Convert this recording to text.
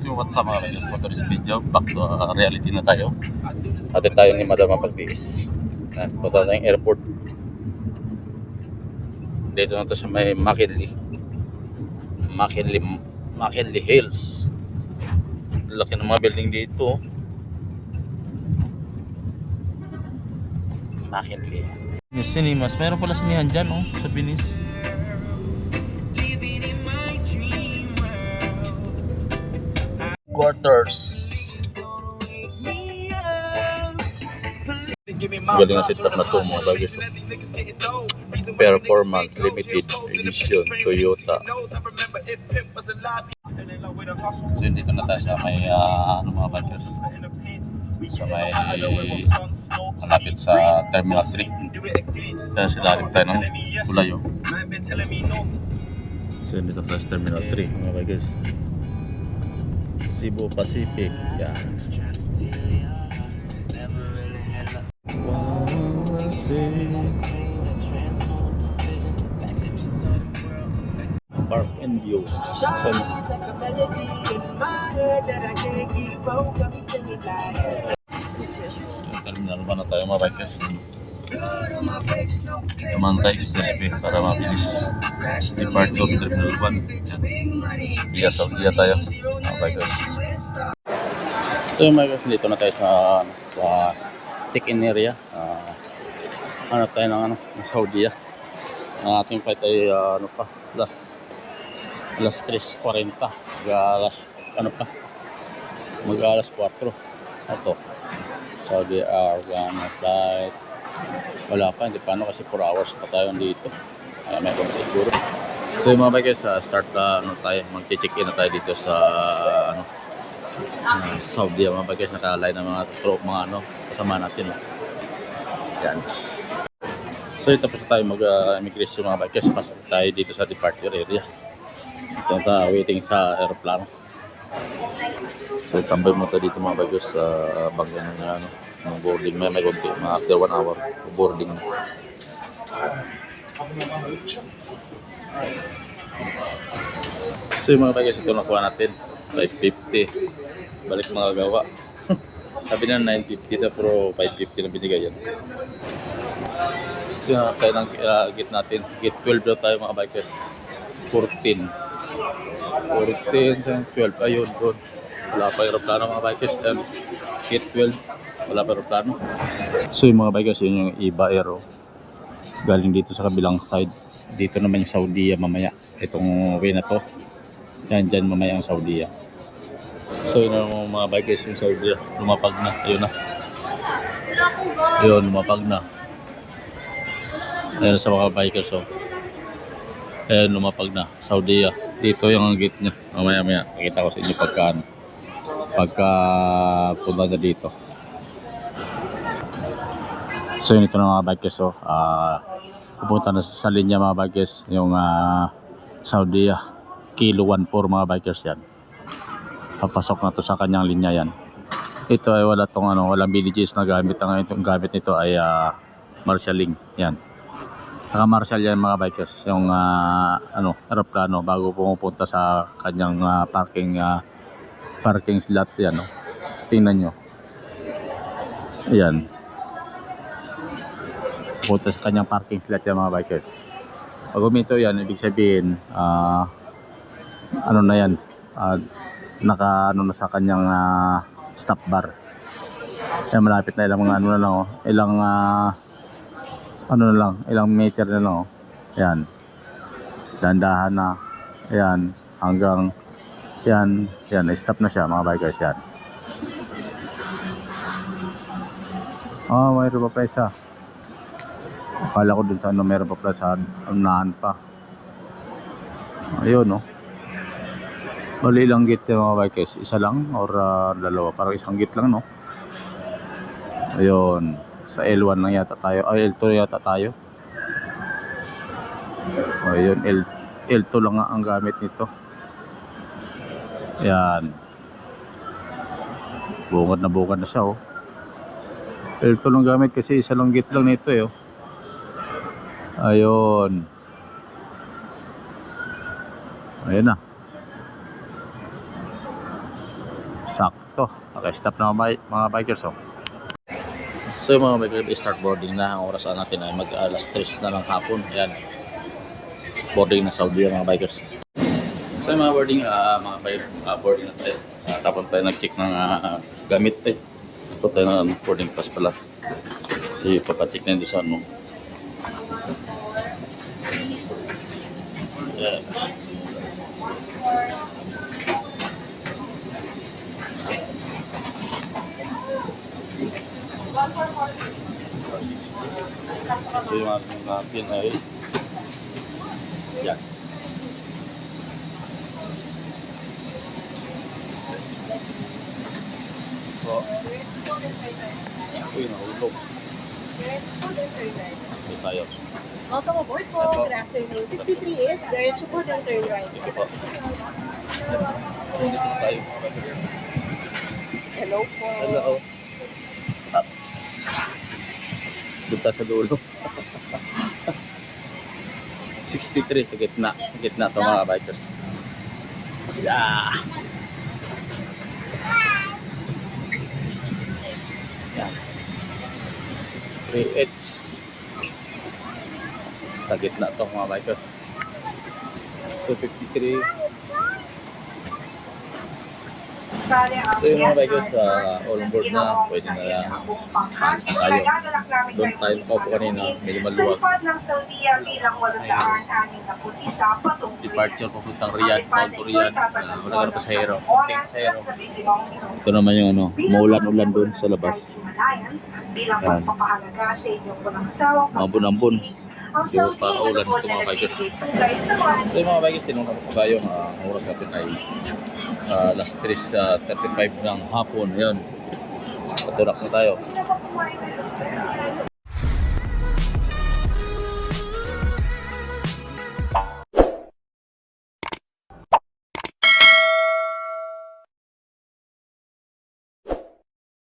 So what's up mga kailan, for today's video, back to reality na tayo. Atin tayo ni Madam Mapagbiis. Punta tayong airport. Dito na to sa may McKinley Hills. Laki ng mga building dito. McKinley Cinemas, meron pala sinihan dyan sa Venice. Quarters. Galing na setup na ito mga bagay. Performance Limited Edition Toyota. So dito na tayo sa may mga bagay. Sa may malapit sa Terminal 3. Kaya silalim tayo ng Kulayo. So dito tayo sa Terminal 3 mga bagay. Cebu Pacific, yeah. Park and View. Terminal 1 na tayo mga bikers. Mantay Expressway para mabilis departure of Terminal 1. Via Saudia tayo mga bikers. So mga bikers, dito na tayo sa check-in area. Hanap tayo ng Saudia. Ang ating flight ay alas 3:40. Mag-alas 4. Ito Saudi Arabia flight. Wala pa, hindi pa kasi 4 hours pa tayo dito. Kaya may konti siguro. So yung mga bikers, start tayo, mag-check-in na tayo dito sa Saudi. Mga bikers, nakalay ng mga kasama natin. Yan. So tapos tayo mag-immigration mga bikers. Pasok tayo dito sa departure area. Ito na waiting sa aeroplano. So tambay mo tayo dito mga bikers sa bagyan ng boarding. May konti, after 1 hour boarding. So yung mga bikers, ito nakuha natin 550. Balik mga gawa. Sabi na 950 na pero 550 na binigay yan. Kaya tayo ng gate natin. Gate 12 daw tayo mga bikers. 14 sa 12. Ayun doon. Wala pa aeroplano mga bikers. Gate 12. Wala pa aeroplano. So yung mga bikers, yun yung Iba Aero. Galing dito sa kabilang side. Dito naman yung Saudia mamaya. Itong way na to. Yan dyan mamaya ang Saudia. So yun yung mga bikers, yung Saudia. Lumapag na. Ayun na. Ayun, lumapag na. Ayan sa mga bikers. Ayan, lumapag na. Saudia. Dito yung gate niya. Mamaya nakita ko sa inyo pagka punta na dito. So yun, ito na mga bikers. Pupunta na sa linya mga bikers. Yung Saudia. Kilo 14 mga bikers yan. Papasok na to sa kanyang linya yan. Ito ay wala tong walang BDGs na gamit. Ang gamit nito ay marshalling. Yan. Naka-marshal yan mga bikers. Yung aeroplano bago pumupunta sa kanyang parking slot yan. Tingnan nyo. Ayan. Punta sa kanyang parking slot yan mga bikers. Pag umito yan, ibig sabihin na yan. Naka na sa kanyang stop bar. Yan, malapit na ilang ilang meter na lang. Yan. Dandahan na. Yan. Hanggang yan. Stop na siya mga bikers yan. Mayroon pa isa. Akala ko dun sa meron pa pala sa unahan pa. Ayun Bali ilang gate yung mga bikers? Isa lang or dalawa? Parang isang gate lang Ayun. Sa L1 lang yata tayo. L2 yata tayo. Ayun, L2 lang ang gamit nito. Yan. Bungad na siya L2 lang gamit kasi isa lang gate lang nito Ayun. Ayun na. Sakto. Naka-stop na mga bikers oh. So yung mga bikers, start boarding na. Ang oras natin ay mag-alas 3 na ng hapon. Ayan. Boarding na Saudi mga bikers. So yung mga boarding, boarding na tayo. Tapos tayo nag-check ng gamit eh. Tapos tayo na boarding pass pala. Kasi papacheck na yun sa ano. Yeah. So yung mga pin ay yan. So, uy, nahulog. Ito tayo. Welcome aboard po. Good afternoon. 63-ish. Diretso po ng turn right. Ito po. So, dito tayo. Hello po. Hello. Ups. Punta sa dulo. 63 sa gitna. Sa gitna ito mga bikers. Yeah. Yan. 63H. Sa gitna ito mga bikers. 253. So yung mga bikers all on board na, pwede na lang tayo. Doon tayo nakaupo kanina, medyo maluwag. Departure papuntang Riyadh, bound to Riyadh. Wala ka na pasahero. Okay, pasahero. Ito naman yung ano, maulan-ulan doon sa labas. Yan. Ambon-ambon. Yung pa-ulan ito mga bikers. So yung mga bikers, tinungan ko tayo. Ang oras natin ay last 3:35 ng hapon. Yan. Paturak na tayo.